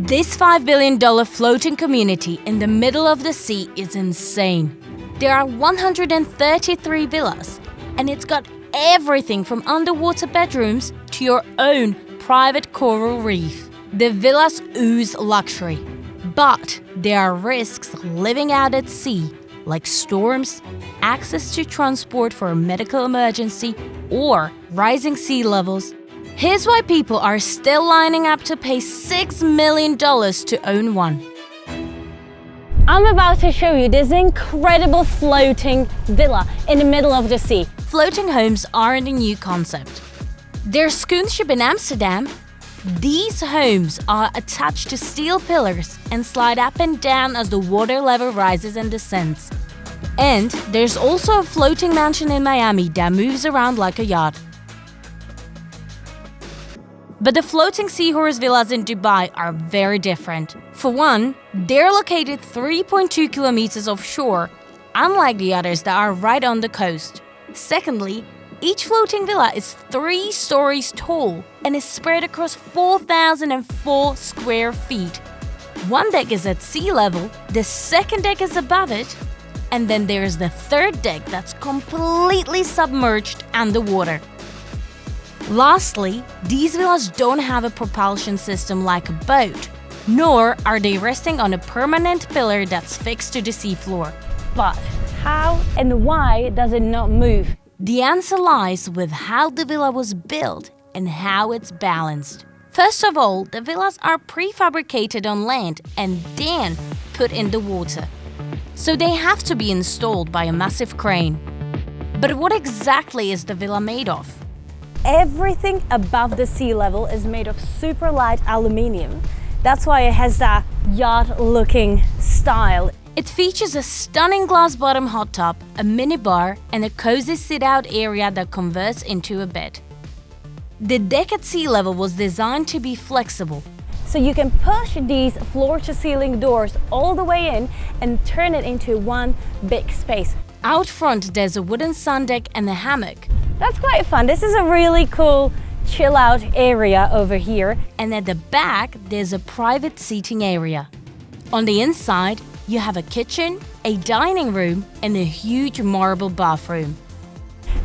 This $5 billion floating community in the middle of the sea is insane. There are 133 villas, and it's got everything from underwater bedrooms to your own private coral reef. The villas ooze luxury, but there are risks living out at sea, like storms, access to transport for a medical emergency, or rising sea levels. Here's why people are still lining up to pay $6 million to own one. I'm about to show you this incredible floating villa in the middle of the sea. Floating homes aren't a new concept. There's Schoonship in Amsterdam. These homes are attached to steel pillars and slide up and down as the water level rises and descends. And there's also a floating mansion in Miami that moves around like a yacht. But the floating seahorse villas in Dubai are very different. For one, they're located 3.2 kilometers offshore, unlike the others that are right on the coast. Secondly, each floating villa is 3 stories tall and is spread across 4,004 square feet. One deck is at sea level, the second deck is above it, and then there's the third deck that's completely submerged underwater. Lastly, these villas don't have a propulsion system like a boat, nor are they resting on a permanent pillar that's fixed to the seafloor. But how and why does it not move? The answer lies with how the villa was built and how it's balanced. First of all, the villas are prefabricated on land and then put in the water. So they have to be installed by a massive crane. But what exactly is the villa made of? Everything above the sea level is made of super light aluminium. That's why it has that yacht-looking style. It features a stunning glass bottom hot tub, a minibar, and a cozy sit-out area that converts into a bed. The deck at sea level was designed to be flexible. So you can push these floor-to-ceiling doors all the way in and turn it into one big space. Out front, there's a wooden sun deck and a hammock. That's quite fun. This is a really cool chill-out area over here. And at the back, there's a private seating area. On the inside, you have a kitchen, a dining room, and a huge marble bathroom.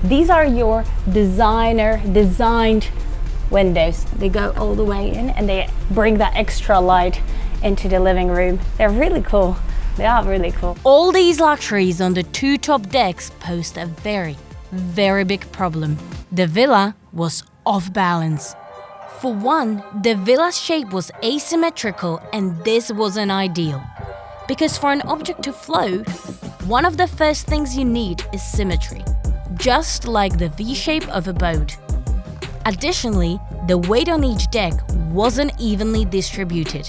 These are your designed windows. They go all the way in and they bring that extra light into the living room. They're really cool. They are really cool. All these luxuries on the 2 top decks pose a very big problem. The villa was off balance. For one, the villa's shape was asymmetrical, and this wasn't ideal. Because for an object to float, one of the first things you need is symmetry, just like the V-shape of a boat. Additionally, the weight on each deck wasn't evenly distributed.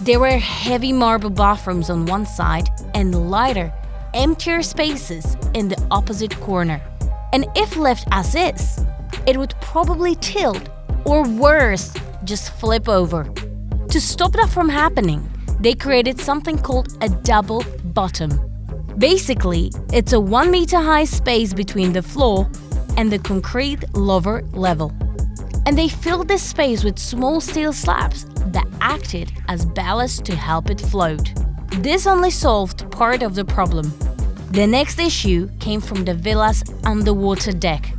There were heavy marble bathrooms on one side and lighter, emptier spaces in the opposite corner. And if left as is, it would probably tilt, or worse, just flip over. To stop that from happening, they created something called a double bottom. Basically, it's a 1 meter high space between the floor and the concrete lower level. And they filled this space with small steel slabs that acted as ballast to help it float. This only solved part of the problem. The next issue came from the villa's underwater deck.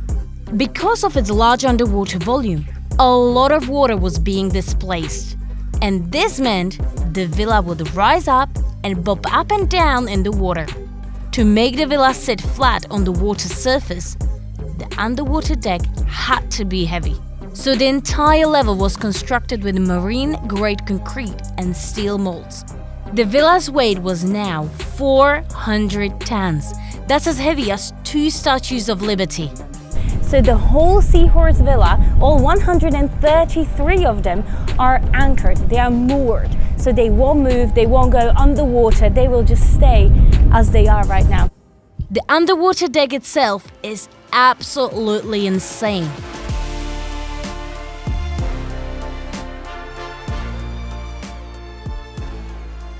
Because of its large underwater volume, a lot of water was being displaced. And this meant the villa would rise up and bob up and down in the water. To make the villa sit flat on the water surface, the underwater deck had to be heavy. So the entire level was constructed with marine-grade concrete and steel molds. The villa's weight was now 400 tons. That's as heavy as 2 Statues of Liberty. So the whole Seahorse Villa, all 133 of them, are anchored. They are moored. So they won't move, they won't go underwater, they will just stay as they are right now. The underwater deck itself is absolutely insane.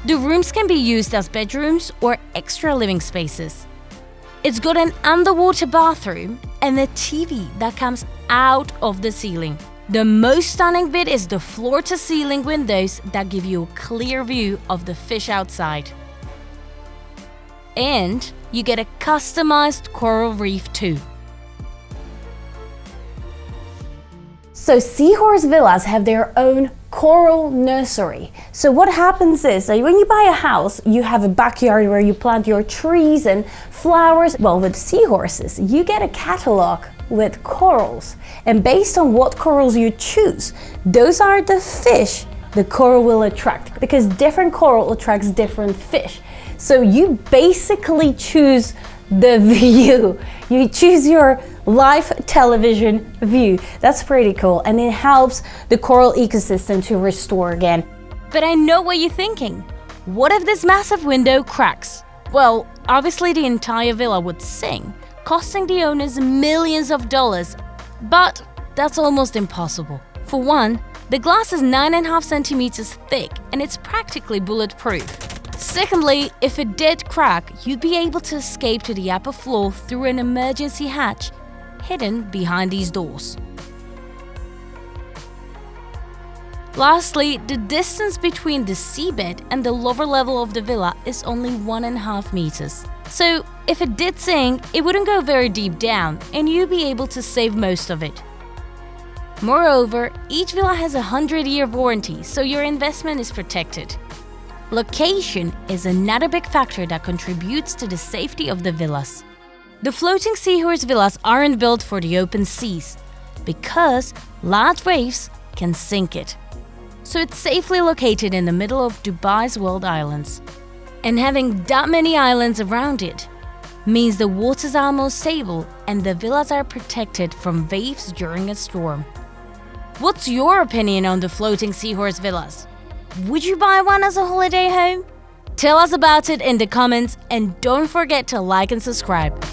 The rooms can be used as bedrooms or extra living spaces. It's got an underwater bathroom and a TV that comes out of the ceiling. The most stunning bit is the floor-to-ceiling windows that give you a clear view of the fish outside. And you get a customized coral reef too. So Seahorse Villas have their own coral nursery. So what happens is that when you buy a house, you have a backyard where you plant your trees and flowers. Well, with seahorses, you get a catalog with corals. And based on what corals you choose, those are the fish the coral will attract, because different coral attracts different fish. So you basically choose the view. You choose your live television view. That's pretty cool, and it helps the coral ecosystem to restore again. But I know what you're thinking. What if this massive window cracks? Well, obviously the entire villa would sink, costing the owners millions of dollars. But that's almost impossible. For one, the glass is 9.5 centimeters thick and it's practically bulletproof. Secondly, if it did crack, you'd be able to escape to the upper floor through an emergency hatch hidden behind these doors. Lastly, the distance between the seabed and the lower level of the villa is only 1.5 meters. So if it did sink, it wouldn't go very deep down and you'd be able to save most of it. Moreover, each villa has a 100-year warranty, so your investment is protected. Location is another big factor that contributes to the safety of the villas. The floating Seahorse Villas aren't built for the open seas because large waves can sink it. So it's safely located in the middle of Dubai's World Islands. And having that many islands around it means the waters are more stable and the villas are protected from waves during a storm. What's your opinion on the floating Seahorse Villas? Would you buy one as a holiday home? Tell us about it in the comments and don't forget to like and subscribe.